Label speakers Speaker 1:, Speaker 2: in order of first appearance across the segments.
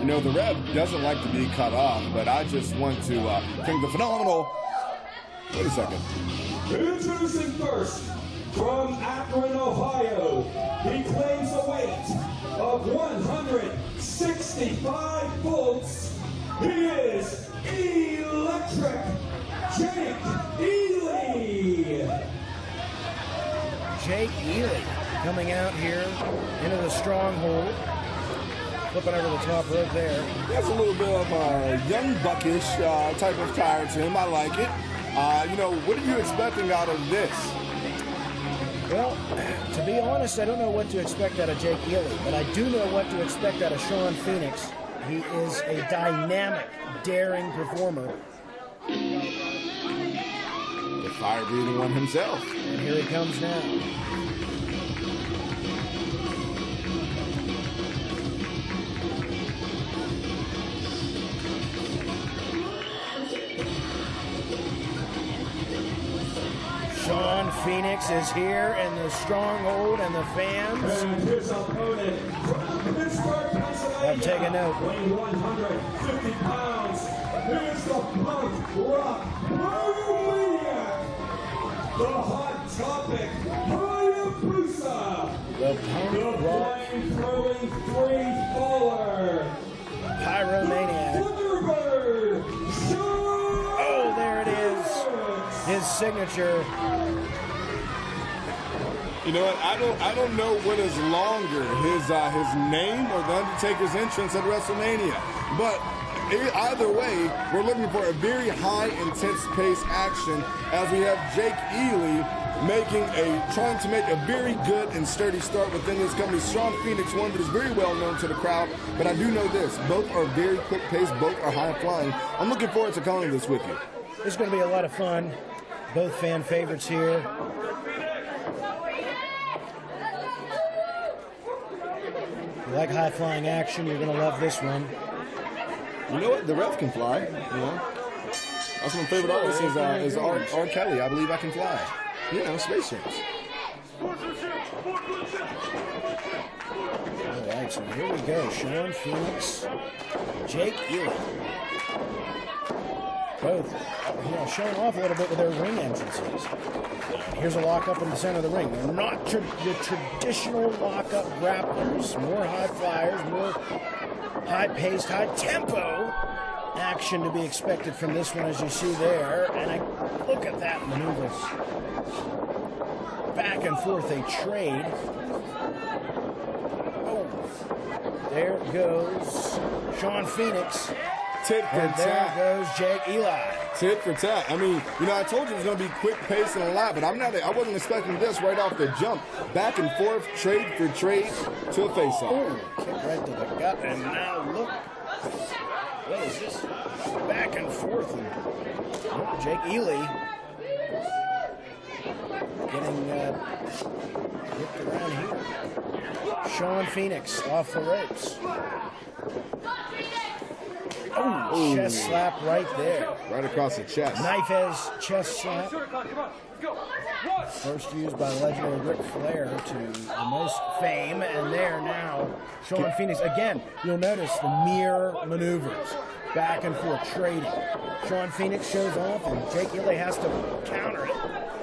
Speaker 1: You know, the ref doesn't like to be cut off, but I just want to thank the phenomenal. Wait a second.
Speaker 2: Introducing first, from Akron, Ohio, he claims a weight of 165 volts. He is Electric Jake Ely.
Speaker 3: Jake Ely coming out here into the stronghold. Flipping over the top rope there.
Speaker 1: That's a little bit of a young buckish type of tire to him. I like it. You know, what are you expecting out of this?
Speaker 3: Well, to be honest, I don't know what to expect out of Jake Ely, but I do know what to expect out of Shawn Phoenix. He is a dynamic, daring performer.
Speaker 1: The fire-breathing one himself.
Speaker 3: And here he comes now. Shawn Phoenix is here in the stronghold, and the fans
Speaker 2: And his opponent from Pittsburgh, Pennsylvania,
Speaker 3: have taken note.
Speaker 2: weighing 150 pounds, here's the punk rock maniac, the hot topic, Hayabusa,
Speaker 3: The punk rock
Speaker 2: flame-throwing free-faller,
Speaker 3: pyromaniac.
Speaker 2: Thunderbird, Shawn.
Speaker 3: Oh, there it is. His signature.
Speaker 1: You know what? I don't know what is longer, his name or the Undertaker's entrance at WrestleMania. But either way, we're looking for a very high, intense pace action as we have Jake Ely trying to make a very good and sturdy start within this company. Shawn Phoenix, one that is very well known to the crowd, but I do know this: both are very quick paced, both are high flying. I'm looking forward to calling this with you.
Speaker 3: It's going to be a lot of fun. Both fan favorites here. If you like high-flying action, you're going to love this one.
Speaker 1: You know what? The ref can fly. You know, that's my favorite artist is R. Kelly. I believe I can fly. You know, space jams.
Speaker 3: All right, so here we go. Shawn Phoenix, Jake Ely. Both, showing off a little bit with their ring entrances. Here's a lockup in the center of the ring. They're not the traditional lockup grapplers. More high flyers, more high-paced, high-tempo action to be expected from this one, as you see there. And look at that maneuver. Back and forth they trade. Oh, there goes Shawn Phoenix.
Speaker 1: Tit for
Speaker 3: And there
Speaker 1: tat.
Speaker 3: goes Jake Ely.
Speaker 1: Tit for tat. I mean, you know, I told you it was going to be quick pace and a lot, but I wasn't expecting this right off the jump. Back and forth, trade for trade to a face-off.
Speaker 3: Oh, kick right to the gut, and now look. What is this? Back and forth. And Jake Ely getting whipped around here. Shawn Phoenix off the ropes. Oh, chest slap right there.
Speaker 1: Right across the chest.
Speaker 3: Knife edge chest slap. First used by legendary Ric Flair to the most fame. And there now, Shawn Phoenix. Again, you'll notice the mirror maneuvers. Back and forth, trading. Shawn Phoenix shows off, and Jake Ely has to counter it.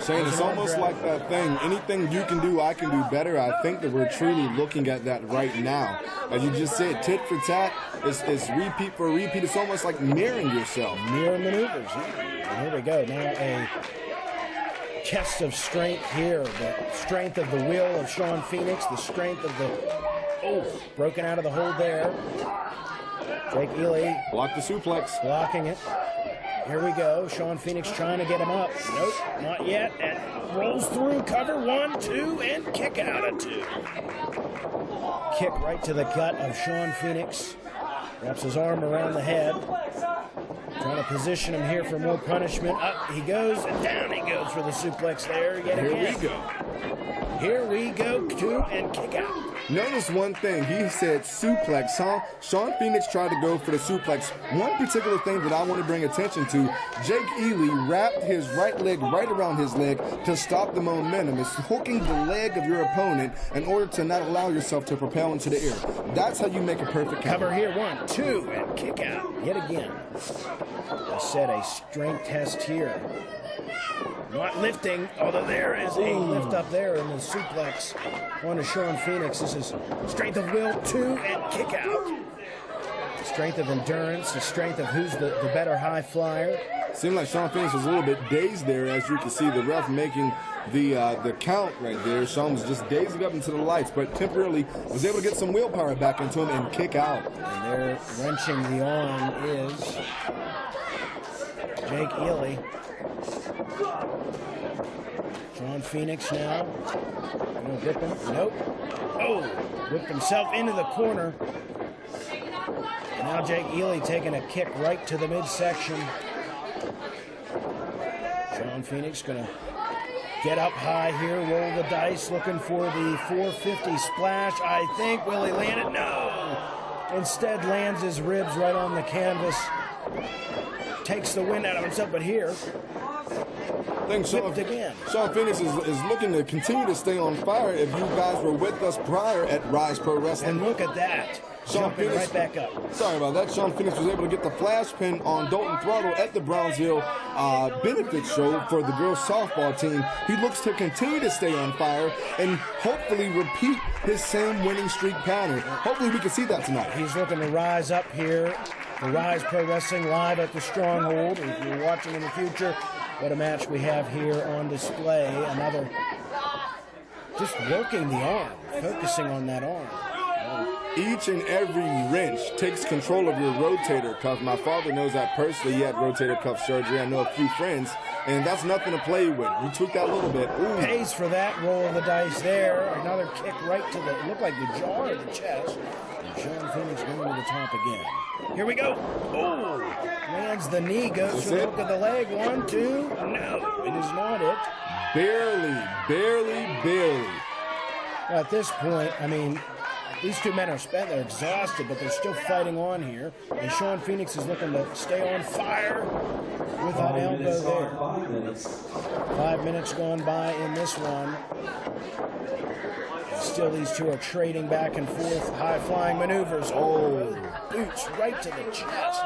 Speaker 1: Saying it's almost like that thing, anything you can do, I can do better. I think that we're truly looking at that right now. As you just said, tit for tat, it's repeat for repeat. It's almost like mirroring yourself.
Speaker 3: Mirror maneuvers, yeah. And here we go. Now a chest of strength here. The strength of the will of Shawn Phoenix. The strength of the... Oh, broken out of the hold there. Jake Ely.
Speaker 1: Block the suplex.
Speaker 3: Blocking it. Here we go. Shawn Phoenix trying to get him up. Nope, not yet. And rolls through. Cover 1, 2, and kick out of 2. Kick right to the gut of Shawn Phoenix. Wraps his arm around the head. Trying to position him here for more punishment. Up he goes, and down he goes for the suplex there yet again.
Speaker 1: Here we go.
Speaker 3: Here we go. 2 and kick out.
Speaker 1: Notice one thing. He said suplex. Shawn Phoenix tried to go for the suplex. One particular thing that I want to bring attention to, Jake Ely wrapped his right leg right around his leg to stop the momentum. It's hooking the leg of your opponent in order to not allow yourself to propel into the air. That's how you make a perfect counter.
Speaker 3: Cover here, 1, 2, and kick out yet again. I said a strength test here. Not lifting, although there is a lift up there in the suplex onto Shawn Phoenix. This is strength of will, 2, and kick out. The strength of endurance, the strength of who's the better high flyer.
Speaker 1: Seemed like Shawn Phoenix was a little bit dazed there, as you can see the ref making the count right there. Shawn was just dazing up into the lights, but temporarily was able to get some willpower back into him and kick out.
Speaker 3: And there, wrenching the arm is Jake Ely. Shawn Phoenix now. Gonna whip him. Nope. Oh! Whipped himself into the corner. And now Jake Ely taking a kick right to the midsection. Shawn Phoenix gonna get up high here, roll the dice, looking for the 450 splash. I think, will he land it? No! Instead lands his ribs right on the canvas. Takes the wind out of himself, but here,
Speaker 1: I think Shawn Phoenix is looking to continue to stay on fire. If you guys were with us prior at RYSE Pro Wrestling.
Speaker 3: And look at that.
Speaker 1: Shawn Phoenix,
Speaker 3: right back up.
Speaker 1: Sorry about that. Shawn Phoenix was able to get the flash pin on Dalton Throttle at the Brownsville benefit show for the girls softball team. He looks to continue to stay on fire and hopefully repeat his same winning streak pattern. Hopefully we can see that tonight.
Speaker 3: He's looking to rise up here. The RYSE Pro Wrestling live at the Stronghold. If you're watching in the future, what a match we have here on display. Another, just working the arm, focusing on that arm.
Speaker 1: Each and every wrench takes control of your rotator cuff. My father knows that personally. He had rotator cuff surgery. I know a few friends, and that's nothing to play with. You tweak that a little bit. Ooh.
Speaker 3: Pays for that. Roll of the dice there. Another kick right to the, looked like the jaw or the chest. And Shawn Phoenix going to the top again. Here we go. Oh, lands the knee, goes for the hook of the leg. 1, 2. No, it is not it.
Speaker 1: Barely.
Speaker 3: Well, at this point, I mean, these two men are spent. They're exhausted, but they're still fighting on here. And Shawn Phoenix is looking to stay on fire with that elbow there. 5 minutes gone by in this one. Still, these two are trading back and forth, high-flying maneuvers. Oh, boots right to the chest.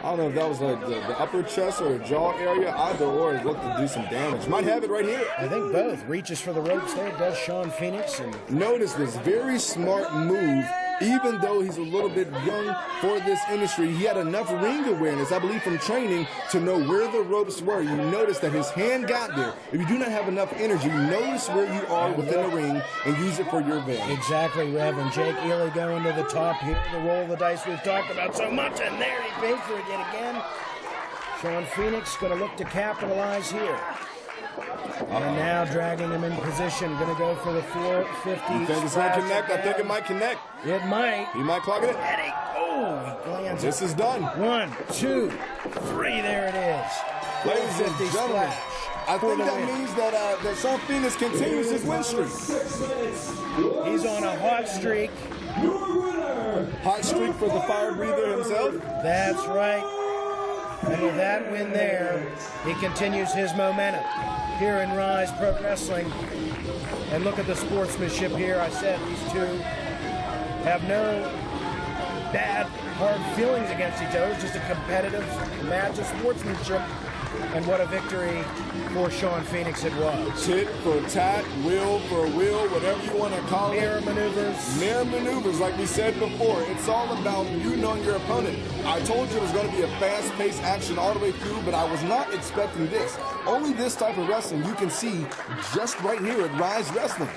Speaker 1: I don't know if that was the upper chest or the jaw area. Either or, it looked to do some damage. Might have it right here.
Speaker 3: I think both. Reaches for the ropes there, does Shawn Phoenix. And
Speaker 1: notice this very smart move. Even though he's a little bit young for this industry, he had enough ring awareness, I believe, from training to know where the ropes were. You notice that his hand got there. If you do not have enough energy, notice where you are within the ring and use it for your advantage.
Speaker 3: Exactly, Rev. And Jake Ely going to the top here. The roll of the dice we've talked about so much, and there he paid for it yet again. Shawn Phoenix going to look to capitalize here. And now dragging him in position. Going to go for the 450.
Speaker 1: You think it's going to connect? I think it might connect.
Speaker 3: It might.
Speaker 1: He might clock it.
Speaker 3: Oh, he lands.
Speaker 1: This is done.
Speaker 3: 1, 2, 3. There it is.
Speaker 1: Ladies and gentlemen, I think that means that Shawn Phoenix continues his win streak.
Speaker 3: He's on a hot streak.
Speaker 1: Hot streak for the fire breather himself.
Speaker 3: That's right. And with that win there, he continues his momentum here in RYSE Pro Wrestling. And look at the sportsmanship here. I said these two have no bad, hard feelings against each other. It's just a competitive match of sportsmanship. And what a victory for Shawn Phoenix it was.
Speaker 1: Tit for tat, will for will, whatever you want to call it.
Speaker 3: Mirror maneuvers.
Speaker 1: Mirror maneuvers, like we said before. It's all about you knowing your opponent. I told you it was going to be a fast-paced action all the way through, but I was not expecting this. Only this type of wrestling you can see just right here at RYSE Wrestling.